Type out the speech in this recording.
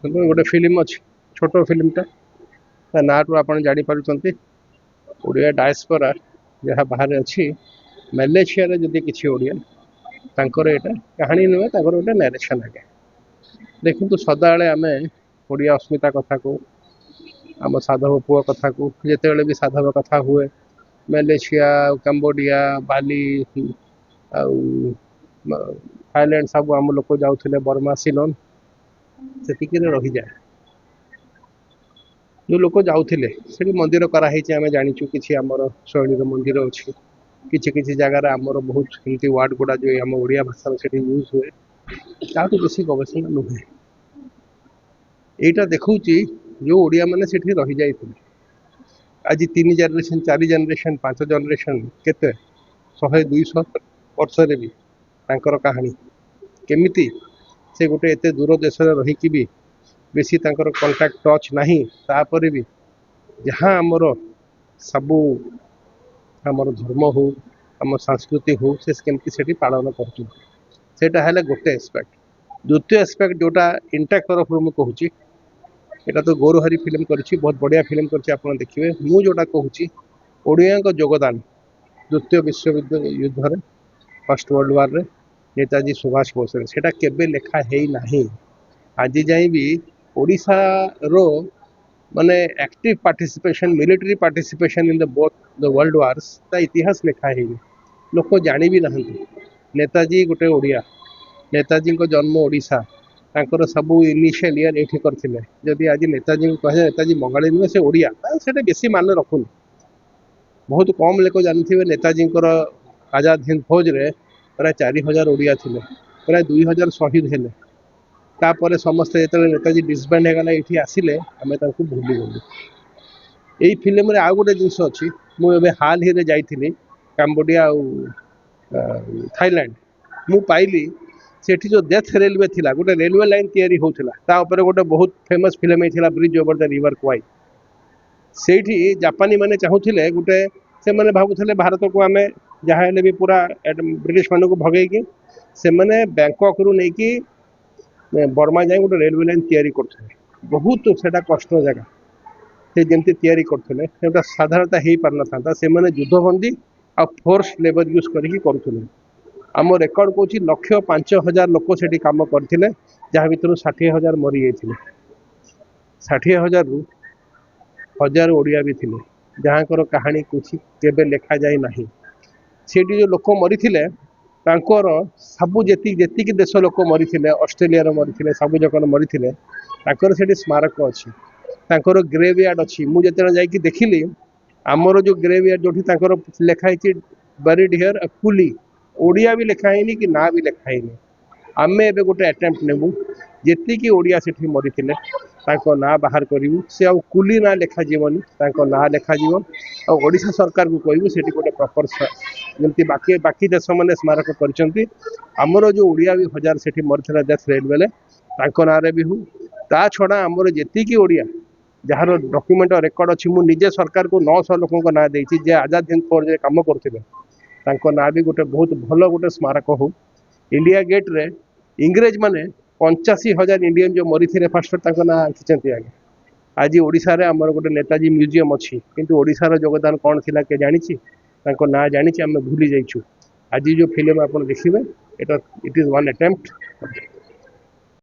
देखो गोटे फिल्म अच्छी छोट फिल्मटा ना टू आप जापार ओडिया डायस्पोरा जहाँ बाहर अच्छी मालयेशिया जदि किसी ओडिया तांकर एटा कहानी नुहे गोटे नारेसन आगे देखु सदा आम ओडिया अस्मिता कथा को आम साधव पुओ कथा को जिते भी साधव कथा हुए मालयेशिया कंबोडिया बाली थाईलैंड सब आम लोक जाऊे बर्मा सिलोन से रही जाए जो लोक जाऊे से मंदिर कराई आम जाचु कि आमर शैली मंदिर अच्छी किसी जगार आमर बहुत एमती वार्ड गुड़ा जो आम ओडिया भाषा से यूज हुए ताकि बेसी गवेषणा नुहे यहीटा देखा जो ओडिया मैंने से रही जाते आज 3 जेनेरेशन 4 जेनेरेशन 5 जेनेरेशन केते 100-200 वर्ष भी तांकर कहानी केमिति से गोटे एते दूर देश रहीकि भी बेसी तांकर कांटेक्ट टच नहीं तापर भी जहाँ आमर सबू आमर धर्म हो आम संस्कृति हो से केमती से पालन करटा है गोटे एस्पेक्ट द्वितीय एस्पेक्ट जोटा इंटैक्ट तरफ मुझे कहूँ यहाँ तो गौरहरी फिल्म करी बहुत बढ़िया फिल्म कर देखिए मु जोटा कहूँ ओडिया योगदान द्वितीय विश्वयुद्ध फर्स्ट वर्ल्ड वार रे नेताजी सुभाष बोस से केबे लेखा है ना आज जाए भी ओडिशा रो माने active participation military participation in the both the world wars ता इतिहास लेखा है लोक जानी भी ना नेताजी गोटे ओडिया नेताजी को जन्म ओडिशा तांकर सबू इनिशियल ईयर ये करते जदि आज नेताजी को कहे नेताजी बंगाली नुहे से ओडिया से बेसी मान रखुनि बहुत कम लोक जानते नेताजी आजाद हिंद फौज रे प्राय 4000 ओडिया थे प्राय 2000 शहीद हेले तापर समस्ते जो नेताजी डिसबैंड होगा ये आसिले आम भूली गलु यही फिल्म आउ गोटे जिनस अच्छी मुझे हाल ही जाइली कंबोडिया थाईलैंड मु पाइली सेठी जो डेथ रेलवे थिला गोटे रेलवे लाइन तैयारी होता गोटे बहुत फेमस फिल्म होता ब्रिज ओवर द रिवर क्वाई से जापानी मैंने चाहूले गोटे से मैंने भावुले भारत को आम जहाँ भी पूरा ब्रिटिश मान को भगेगी से मैंने बैंकॉक रू नहीं कि बर्मा जाए गोटे रेलवे लाइन तैयारी करते बहुत से कष्ट जगह से जमी तैयारी करते साधारणतः हो पार ना से मैंने युद्धबंदी आ फोर्स लेबर यूज करुले आम रेकर्ड कौच 1,05,000 लोक से कम करते जहाँ भर 60,000 मरी जाते 60,000 रु 1000 ओडिया भी थे जहाँ कहानी कुछ केबे लेखा जाए ना से जो लोक मरी सबू जी देश लोक मरी ऑस्ट्रेलिया मरी सबू जगह मरी से स्मारक अच्छी ग्रेवयार्ड अच्छी मुझे जाकि देखिली आमर जो ग्रेवयार्ड जो लिखाई बरीड हियर कुली ओडिया भी लिखाई कि ना भी लिखाई आम ए गोटे अटेम्प्ट नेबू जी ओडिया से मरी ना बाहर करूँ से आ कुली ना लिखा जीवन ना लिखा ओडिशा सरकार को कहूँ से गोटे प्रॉपर जमी बाकी देश मैंने स्मारक करमर जो ओडिया भी 1000 से मरी डेथ रेट बेले ना भी हूँ ता छड़ा आमर जी ओडिया जार डॉक्यूमेंट रेकर्ड अच्छी मुझे सरकार को 900 लोक ना देती आजाद हिंद फौज कम करते ना भी गोटे बहुत भल गोटे स्मारक हो इंडिया गेट रे इंग्रेज माने 85,000 इंडियन जो मरी थे फास्ट ना आंकी आगे आज ओडिशा रे आमर गोटे नेताजी म्यूजियम अच्छी किंतु ओडिशार योगदान कौन थिला के जानी ना जानी आम भूली जाइछु आज जो फिल्म आप देखिए इट इज वन अटेम्प्ट